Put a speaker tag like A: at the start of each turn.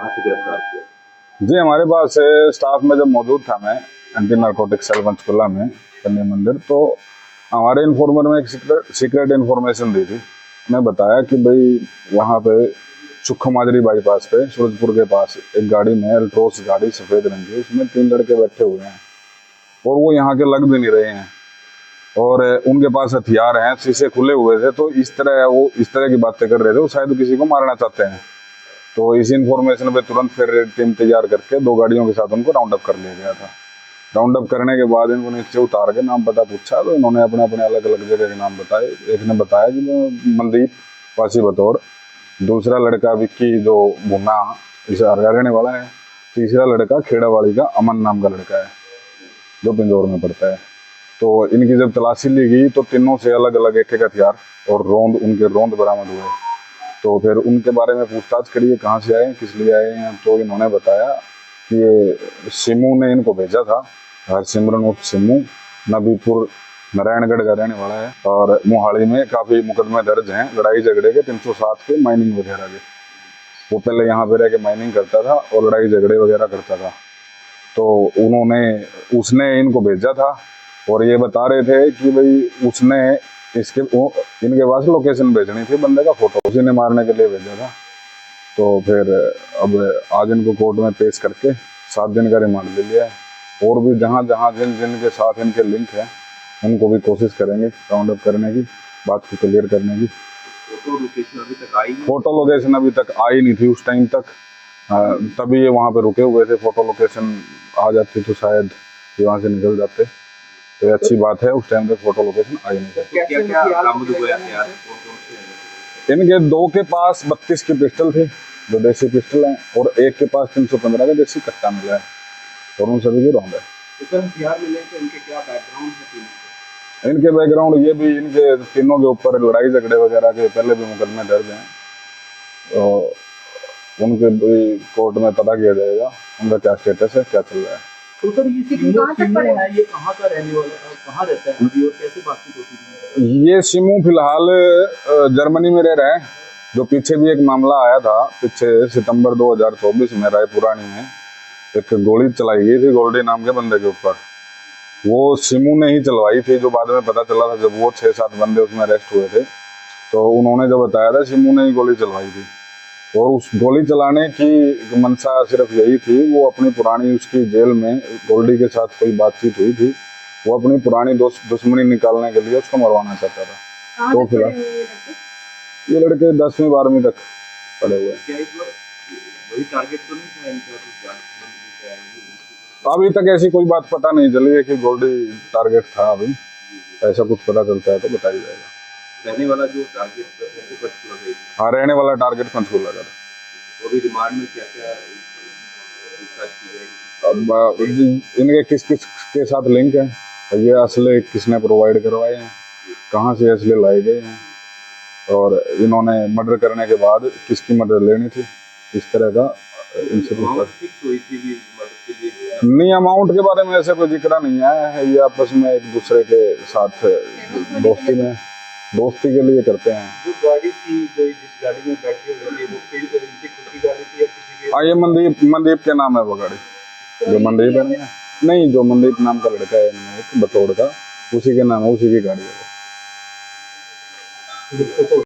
A: कहाँ से गिरफ्तार किया?
B: जी, हमारे पास स्टाफ में जब मौजूद था, मैं एंटी नारकोटिक सेल पंचकुला में कन्या मंदिर, तो हमारे इन्फॉर्मर में एक सीक्रेट इन्फॉर्मेशन दी थी। मैं बताया कि भाई वहाँ पे सुक्खा माजरी बाईपास पे सूरजपुर के पास एक गाड़ी में अल्ट्रोस गाड़ी सफ़ेद रंग की, उसमें 3 लड़के बैठे हुए हैं और वो यहाँ के लग भी नहीं रहे हैं और उनके पास हथियार हैं, शीशे खुले हुए थे। तो इस तरह की बातें कर रहे थे, वो शायद किसी को मारना चाहते हैं। तो इस इन्फॉर्मेशन पे तुरंत फिर टीम तैयार करके 2 गाड़ियों के साथ उनको राउंड अप कर लिया गया था। राउंड अप करने के बाद इनको नीचे उतार के नाम पता पूछा, तो इन्होंने अपने अपने अलग अलग जगह के नाम बताए। एक ने बताया कि मैं मनदीप वासी बतौर, दूसरा लड़का विक्की जो भुना इस हरियाणा वाला है, तीसरा लड़का खेड़ावाड़ी का अमन नाम का लड़का है जो पिंजौर में पड़ता है। तो इनकी जब तलाशी ली गई तो तीनों से अलग अलग एक एक हथियार और उनके रोंद बरामद हुए। तो फिर उनके बारे में पूछताछ करिए, कहाँ से आए, किस लिए आए हैं। तो इन्होंने बताया कि ये सिमू ने इनको भेजा था, हरसिमरन उर्फ सिमू, नबीपुर नारायणगढ़ का रहने वाला है और मोहाली में काफ़ी मुकदमे दर्ज हैं लड़ाई झगड़े के 307 के, माइनिंग वगैरह के। वो पहले यहाँ पे रह के माइनिंग करता था और लड़ाई झगड़े वगैरह करता था। तो उसने इनको भेजा था और ये बता रहे थे कि भाई उसने इनके पास लोकेशन भेजनी थी बंदे का फोटो, उसी ने मारने के लिए भेजा था। तो फिर अब आज इनको कोर्ट में पेश करके 7 दिन का रिमांड ले लिया है और भी जहाँ जिन के साथ इनके लिंक है उनको भी कोशिश करेंगे राउंड अप करने की, बात को क्लियर करने की।
A: फोटो लोकेशन
B: अभी तक आई नहीं थी उस टाइम तक, तभी ये वहाँ पे रुके हुए थे। फोटो लोकेशन आ जाती तो शायद ये वहाँ से निकल जाते, तो अच्छी बात है। उस टाइम तक फोटो लोकेशन आई नहीं थी।
A: क्या बरामद हुआ यार?
B: इनके 2 के पास 32 की पिस्टल थी जो देसी पिस्टल है और एक के पास 315 का देसी कट्टा मिला है और उन सभी की रौंद है। इनके बैकग्राउंड ये भी, इनके तीनों के ऊपर लड़ाई झगड़े वगैरह के पहले भी मुकदमे दर्ज हैं, तो उनके भी कोर्ट में पता किया जाएगा उनका क्या स्टेटस है, क्या चल रहा है।
C: तो सर ये कहाँ का रहने वाला है, कहाँ रहता है अभी और कैसे बातचीत होती है?
B: ये सिमू फिलहाल जर्मनी में रह रहे हैं। जो पीछे भी एक मामला आया था, पीछे सितंबर 2024 में रायपुरानी में एक गोली चलाई गई थी गोल्डी नाम के बंदे के ऊपर, वो सिमू ने ही चलवाई थी। जो बाद में पता चला था जब वो 6-7 बंदे उसमें अरेस्ट हुए थे, तो उन्होंने जो बताया था सिमू ने ही गोली चलवाई थी। और उस गोली चलाने की मंशा सिर्फ यही थी, वो अपनी पुरानी उसकी जेल में गोल्डी के साथ कोई बातचीत हुई थी, वो अपनी पुरानी दुश्मनी निकालने के लिए उसको मरवाना चाहता था। तो फिलहाल ये लड़के 10वीं 12वीं तक पढ़े हुए हैं। अभी तक ऐसी कोई बात पता नहीं चली है कि गोल्डी टारगेट था। अभी ऐसा कुछ पता चलता है तो बताया जाएगा।
A: रहने वाला जो टारगेट
B: हाँ, रहने वाला टारगेट पंचकुला का था।
A: अभी रिमांड में क्या क्या पूछताछ की जाएगी?
B: अब इनके किस किस के साथ लिंक है, ये असले किसने प्रोवाइड करवाए हैं, कहाँ से असले लाए गए हैं और इन्होंने मर्डर करने के बाद किसकी मदद लेनी थी, इस तरह का इनसे नहीं। अमाउंट के बारे में ऐसे कोई जिक्र नहीं है, ये आपस में एक दूसरे के साथ दोस्ती के लिए करते हैं।
C: जो गाड़ी थी, जिस गाड़ी में बैठे हुए थे, वो इनकी खुद की गाड़ी थी या किसी के?
B: हाँ, ये मनदीप के नाम है वो गाड़ी, जो मनदीप है नहीं, जो मनदीप नाम का लड़का है एक बतौड़ का, उसी के नाम है, उसी की गाड़ी है वो।